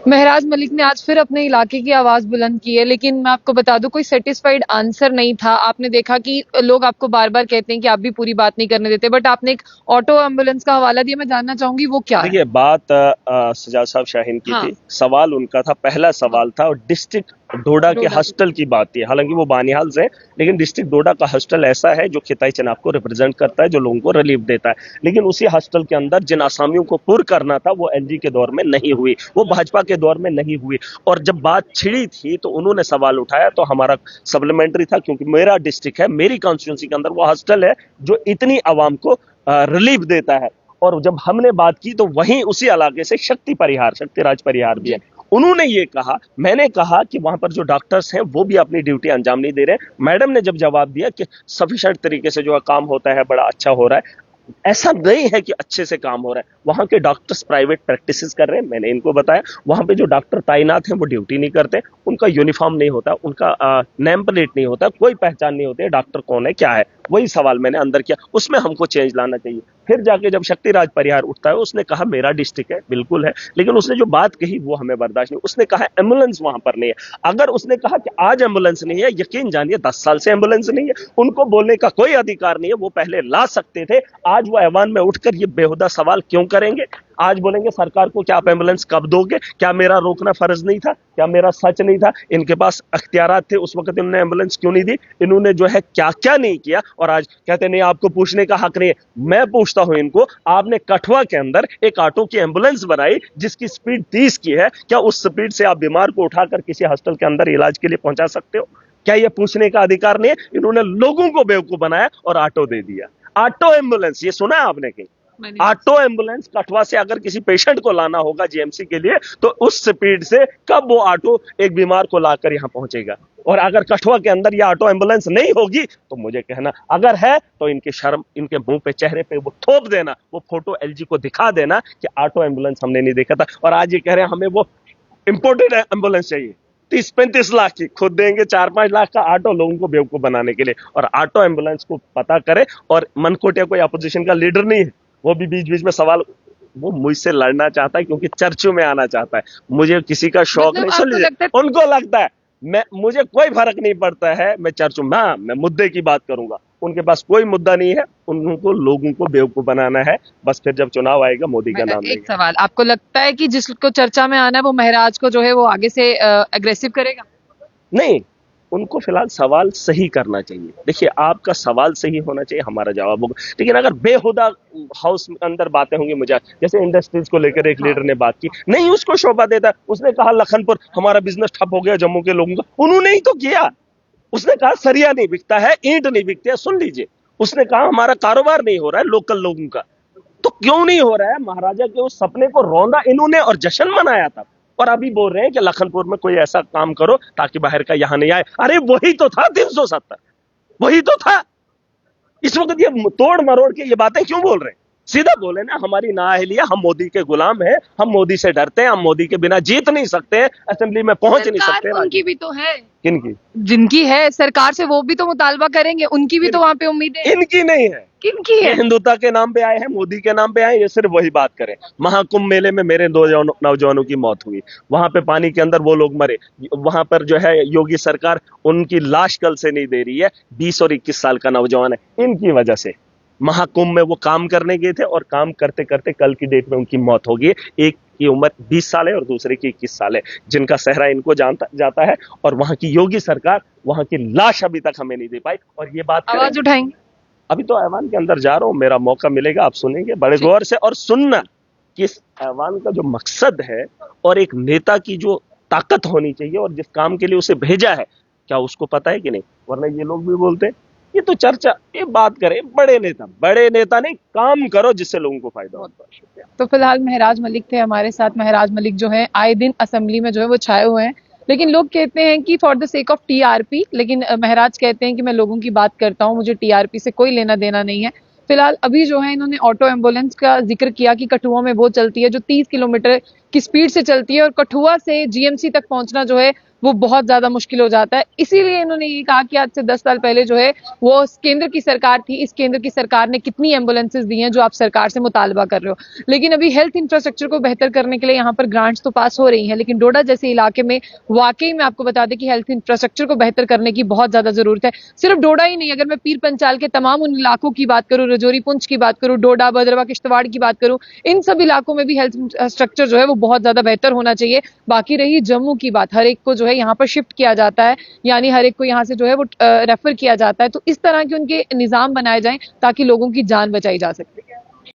महराज मलिक ने आज फिर अपने इलाके की आवाज बुलंद की है, लेकिन मैं आपको बता दूं कोई सेटिस्फाइड आंसर नहीं था। आपने देखा कि लोग आपको बार बार कहते हैं कि आप भी पूरी बात नहीं करने देते, बट आपने एक ऑटो एम्बुलेंस का हवाला दिया। मैं जानना चाहूंगी वो क्या है। देखिए, बात सजाद साहब शाहीन की हाँ, थी। सवाल उनका था, पहला हाँ, सवाल था, और डिस्ट्रिक्ट डोडा के डोडा की। हॉस्टल की बात थी। हालांकि वो बानिहाल से, लेकिन डिस्ट्रिक्ट डोडा का हॉस्टल ऐसा है जो खिताई चनाब को रिप्रेजेंट करता है, जो लोगों को रिलीफ देता है। लेकिन उसी हॉस्टल के अंदर जिन आसामियों को पुर करना था, वो एलजी के दौर में नहीं हुई, वो भाजपा के दौर में नहीं हुई। और जब बात छिड़ी थी तो उन्होंने सवाल उठाया, तो हमारा सप्लीमेंट्री था, क्योंकि मेरा डिस्ट्रिक्ट है, मेरी कॉन्स्टिट्यूंसी के अंदर वो हॉस्टल है जो इतनी आवाम को रिलीफ देता है। और जब हमने बात की तो वहीं उसी इलाके से शक्तिराज परिहार भी है। जी। उन्होंने ये कहा, मैंने कहा कि वहां पर जो डॉक्टर्स हैं वो भी अपनी ड्यूटी अंजाम नहीं दे रहे। मैडम ने जब जवाब दिया कि सफिशिएंट तरीके से जो काम होता है, बड़ा अच्छा हो रहा है, ऐसा नहीं है कि अच्छे से काम हो रहा है। वहां के डॉक्टर्स प्राइवेट प्रैक्टिसेस कर रहे हैं, मैंने इनको बताया। वहां पे जो डॉक्टर तैनात हैं वो ड्यूटी नहीं करते, उनका यूनिफॉर्म नहीं होता, उनका नेम प्लेट नहीं होता, कोई पहचान नहीं होती है डॉक्टर कौन है क्या है। वही सवाल मैंने अंदर किया, उसमें हमको चेंज लाना चाहिए। फिर जाके जब शक्तिराज परिहार उठता है, उसने कहा मेरा डिस्ट्रिक्ट है, बिल्कुल है, लेकिन उसने जो बात कही वो हमें बर्दाश्त नहीं। उसने कहा एम्बुलेंस वहां पर नहीं है। अगर उसने कहा कि आज एम्बुलेंस नहीं है, यकीन जानिए 10 साल से एम्बुलेंस नहीं है। उनको बोलने का कोई अधिकार नहीं है, वो पहले ला सकते थे। आज वो ऐवान में उठकर ये बेहुदा सवाल क्यों करेंगे? आज बोलेंगे सरकार को क्या आप एम्बुलेंस कब दोगे? क्या मेरा रोकना फर्ज नहीं था? क्या मेरा सच नहीं था? इनके पास अख्तियारात थे, उस वक्त इन्होंने एम्बुलेंस क्यों नहीं दी? इन्होंने जो है क्या क्या नहीं किया, और आज कहते नहीं आपको पूछने का हक नहीं है। मैं पूछता हूं इनको, आपने कठुआ के अंदर एक ऑटो की एम्बुलेंस बनाई जिसकी स्पीड 30 की है, क्या उस स्पीड से आप बीमार को उठाकर किसी हॉस्टल के अंदर इलाज के लिए पहुंचा सकते हो? क्या यह पूछने का अधिकार नहीं है? इन्होंने लोगों को बेवकूफ बनाया और ऑटो दे दिया। ऑटो एम्बुलेंस, ये सुना है आपने कहीं? ऑटो एम्बुलेंस कठुआ से अगर किसी पेशेंट को लाना होगा जीएमसी के लिए, तो उस स्पीड से कब वो ऑटो एक बीमार को लाकर यहां पहुंचेगा? और अगर कठुआ के अंदर ये ऑटो एम्बुलेंस नहीं होगी तो मुझे कहना, अगर है तो इनके शर्म, इनके मुंह पे, चेहरे पे वो थोप देना, वो फोटो एलजी को दिखा देना कि ऑटो एम्बुलेंस हमने नहीं देखा था। और आज ये कह रहे हैं हमें वो इंपोर्टेड एम्बुलेंस चाहिए, 30-35 लाख की, खुद देंगे 4-5 लाख का ऑटो लोगों को बेवकूफ बनाने के लिए। और ऑटो एम्बुलेंस को पता करे। और मनकोटिया कोई अपोजिशन का लीडर नहीं है, वो भी बीच बीच में सवाल, वो मुझसे लड़ना चाहता है क्योंकि चर्चों में आना चाहता है। मुझे किसी का शौक मतलब नहीं। सुन आपको लीजिए, लगता है। उनको लगता है मुझे कोई फर्क नहीं पड़ता है, मैं चर्चों में, हाँ, मैं मुद्दे की बात करूंगा। उनके पास कोई मुद्दा नहीं है, उनको लोगों को बेवकूफ बनाना है। बस फिर जब चुनाव आएगा मोदी का नाम एक लेंगे। सवाल, आपको लगता है कि जिसको चर्चा में आना है वो महराज को जो है वो आगे से अग्रेसिव करेगा? नहीं, उनको फिलहाल सवाल सही करना चाहिए। देखिए, आपका सवाल सही होना चाहिए, हमारा जवाब होगा। लेकिन अगर बेहुदा हाउस में अंदर बातें होंगी, मुझे जैसे इंडस्ट्रीज को लेकर एक हाँ। लीडर ने बात की, नहीं उसको शोभा देता। उसने कहा लखनपुर हमारा बिजनेस ठप हो गया जम्मू के लोगों का, उन्होंने ही तो किया। उसने कहा सरिया नहीं बिकता है, ईंट नहीं बिकती है। सुन लीजिए, उसने कहा हमारा कारोबार नहीं हो रहा है लोकल लोगों का। तो क्यों नहीं हो रहा है? महाराजा के उस सपने को रौंदा इन्होंने और जश्न मनाया था। और अभी बोल रहे हैं कि लखनपुर में कोई ऐसा काम करो ताकि बाहर का यहां नहीं आए। अरे वही तो था 370, वही तो था। इस वक्त ये तोड़ मरोड़ के ये बातें क्यों बोल रहे हैं? सीधा बोले ना, हमारी नाअहलिया, हम मोदी के गुलाम हैं, हम मोदी से डरते हैं, हम मोदी के बिना जीत नहीं सकते हैं, असेंबली में पहुंच नहीं सरकार सकते। उनकी भी तो है, किनकी? जिनकी है सरकार से वो भी तो मुतालबा करेंगे, उनकी भी तो वहां पे उम्मीदें हैं। इनकी नहीं है। किनकी ये है? हिंदुत्व के नाम पे आए हैं, मोदी के नाम पे आए, ये सिर्फ वही बात करें। महाकुंभ मेले में मेरे 2 नौजवानों की मौत हुई, वहां पे पानी के अंदर वो लोग मरे। वहां पर जो है योगी सरकार उनकी लाश कल से नहीं दे रही है। 20 और 21 साल का नौजवान है, इनकी वजह से। महाकुंभ में वो काम करने गए थे और काम करते करते कल की डेट में उनकी मौत हो गई। एक की उम्र 20 साल है और दूसरे की 21 साल है, जिनका सहरा इनको जानता जाता है। और वहां की योगी सरकार वहां की लाश अभी तक हमें नहीं दे पाई। और ये बात करें, आवाज उठाएंगे। अभी तो ऐवान के अंदर जा रहा हूं, मेरा मौका मिलेगा, आप सुनेंगे बड़े ठीक। गौर से। और सुनना कि इस ऐवान का जो मकसद है और एक नेता की जो ताकत होनी चाहिए और जिस काम के लिए उसे भेजा है, क्या उसको पता है कि नहीं? वरना ये लोग भी बोलते हैं ये तो चर्चा, ये बात करें बड़े नेता नहीं, काम करो जिससे लोगों को फायदा होता है। शुक्रिया। तो फिलहाल महराज मलिक थे हमारे साथ। महराज मलिक जो है आए दिन असेंबली में जो है वो छाए हुए हैं, लेकिन लोग कहते हैं कि for the sake of TRP, लेकिन महराज कहते हैं कि मैं लोगों की बात करता हूं, मुझे टीआरपी से कोई लेना देना नहीं है। फिलहाल अभी जो है इन्होंने ऑटो एम्बुलेंस का जिक्र किया कि कठुआ में वो चलती है जो 30 किलोमीटर की स्पीड से चलती है और कठुआ से जीएमसी तक पहुंचना जो है वो बहुत ज्यादा मुश्किल हो जाता है। इसीलिए इन्होंने ये कहा कि आज से 10 साल पहले जो है वो केंद्र की सरकार थी, इस केंद्र की सरकार ने कितनी एम्बुलेंसेज दी हैं जो आप सरकार से मुतालबा कर रहे हो। लेकिन अभी हेल्थ इंफ्रास्ट्रक्चर को बेहतर करने के लिए यहाँ पर ग्रांट्स तो पास हो रही हैं, लेकिन डोडा जैसे इलाके में वाकई में आपको बता दें कि हेल्थ इंफ्रास्ट्रक्चर को बेहतर करने की बहुत ज्यादा जरूरत है। सिर्फ डोडा ही नहीं, अगर मैं पीर पंचाल के तमाम उन इलाकों की बात करूं, रजौरी पुंछ की बात करूं, डोडा भद्रवा किश्तवाड़ की बात करूं, इन सब इलाकों में भी हेल्थ स्ट्रक्चर जो है वो बहुत ज्यादा बेहतर होना चाहिए। बाकी रही जम्मू की बात, हर एक को जो है यहाँ पर शिफ्ट किया जाता है, यानी हर एक को यहाँ से जो है वो रेफर किया जाता है। तो इस तरह के उनके निजाम बनाए जाएं ताकि लोगों की जान बचाई जा सके।